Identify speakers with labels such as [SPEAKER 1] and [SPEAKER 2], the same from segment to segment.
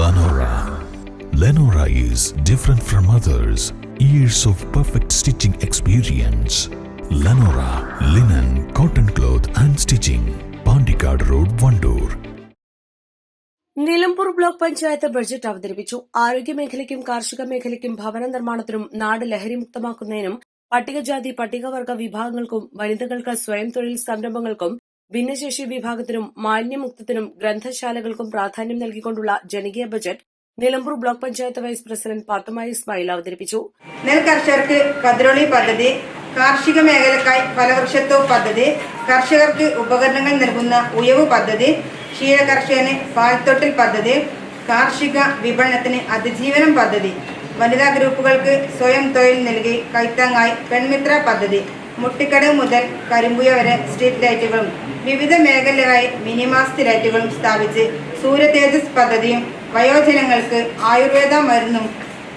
[SPEAKER 1] Lenora. Lenora is different from others. Years of perfect stitching experience. Lenora linen, cotton cloth and stitching. Pandikad Road, Vandoor.
[SPEAKER 2] Nilambur block panchayat budget അവതരിപ്പിച്ചു. ആരോഗ്യമേഖലയ്ക്കും കാർഷിക മേഖലയ്ക്കും ഭവന നിർമ്മാണത്തിനും നാട് ലഹരിമുക്തമാക്കുന്നതിനും പട്ടികജാതി പട്ടികവർഗ വിഭാഗങ്ങൾക്കും വനിതകൾക്ക് സ്വയം തൊഴിൽ സംരംഭങ്ങൾക്കും ഭിന്നശേഷി വിഭാഗത്തിനും മാലിന്യമുക്തത്തിനും ഗ്രന്ഥശാലകൾക്കും പ്രാധാന്യം നൽകിക്കൊണ്ടുള്ള ജനകീയ budget Nilambur block panchayat vice president Pathumma Ismail അവതരിപ്പിച്ചു.
[SPEAKER 3] നെൽ കർഷകർക്ക് കതിരൊളി പദ്ധതി, കാർഷിക മേഖലക്കായി ഫലവൃക്ഷത്വ പദ്ധതി, കർഷകർക്ക് ഉപകരണങ്ങൾ നൽകുന്ന ഉയവ് പദ്ധതി, ക്ഷീര കർഷകന് പാൽത്തൊട്ടിൽ പദ്ധതി, കാർഷിക വിപണനത്തിന് അതിജീവനം പദ്ധതി, വനിതാ ഗ്രൂപ്പുകൾക്ക് സ്വയം തൊഴിൽ നൽകി കൈത്താങ്ങായി പെൺമിത്ര പദ്ധതി, മുട്ടിക്കടവ് മുതൽ കരിമ്പുയ വരെ സ്ട്രീറ്റ് ലൈറ്റുകളും വിവിധ മേഖലകളിലായി മിനിമാസ്റ്റ് ലൈറ്റുകളും സ്ഥാപിച്ച് സൂര്യതേജസ് പദ്ധതിയും, വയോജനങ്ങൾക്ക് ആയുർവേദ മരുന്നും,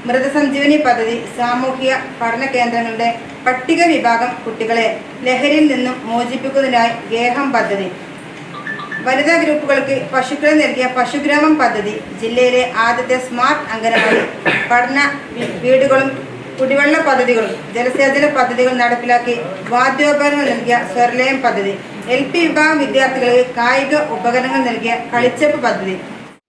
[SPEAKER 3] മൃതസഞ്ജീവനി പദ്ധതി, സാമൂഹിക പഠന കേന്ദ്രങ്ങളുടെ പട്ടിക വിഭാഗം കുട്ടികളെ ലഹരിയിൽ നിന്നും മോചിപ്പിക്കുന്നതിനായി ഗേഹം പദ്ധതി, വനിതാ ഗ്രൂപ്പുകൾക്ക് പശുക്കളെ നൽകിയ പശുഗ്രാമം പദ്ധതി, ജില്ലയിലെ ആദ്യത്തെ സ്മാർട്ട് അംഗനവാടി, പഠന വീടുകളും കുടിവെള്ള പദ്ധതികളും ജലസേചന പദ്ധതികൾ നടപ്പിലാക്കി വാദ്യോപകരണങ്ങൾ നൽകിയ സ്വർലയം പദ്ധതി, LP വിഭാഗം വിദ്യാർത്ഥികൾക്ക് കായിക ഉപകരണങ്ങൾ നൽകിയ കളിച്ചപ്പ് പദ്ധതി.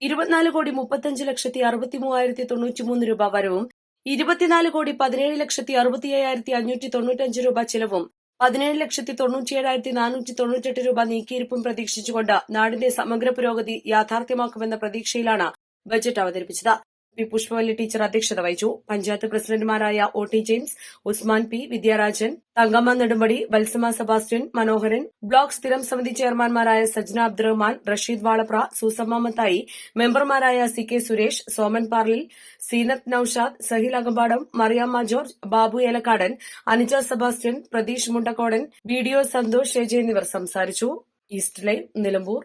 [SPEAKER 2] 24,35,63,093 രൂപ വരവും 24,17,65,595 രൂപ ചെലവും 17,97,498 രൂപ നീക്കിയിരിപ്പും പ്രതീക്ഷിച്ചുകൊണ്ട് നാടിന്റെ സമഗ്ര പുരോഗതി യാഥാർത്ഥ്യമാക്കുമെന്ന പ്രതീക്ഷയിലാണ് ബജറ്റ് അവതരിപ്പിച്ചത്. പി പുഷ്പവല്ലി ടീച്ചർ അധ്യക്ഷത വഹിച്ചു. പഞ്ചായത്ത് പ്രസിഡന്റുമാരായ OT James, Usman P, Vidyarajan, Thankamma Nedumpady, Balsama Sebastian, Manoharan, block സ്ഥിരം സമിതി ചെയർമാൻമാരായ സജ്ന അബ്ദുറഹ്മാൻ, റഷീദ് വാളപ്ര, സൂസമ്മ മത്തായി, മെമ്പർമാരായ CK Suresh, Soman Parlil, Seenath Noushad, Sahil Akampadam, Mariyamma George, Babu Elakkadan, Aneeja Sebastian, Pratheesh Mundakkodan, BDO Santhosh Sheje എന്നിവർ സംസാരിച്ചു. East Live, Nilambur.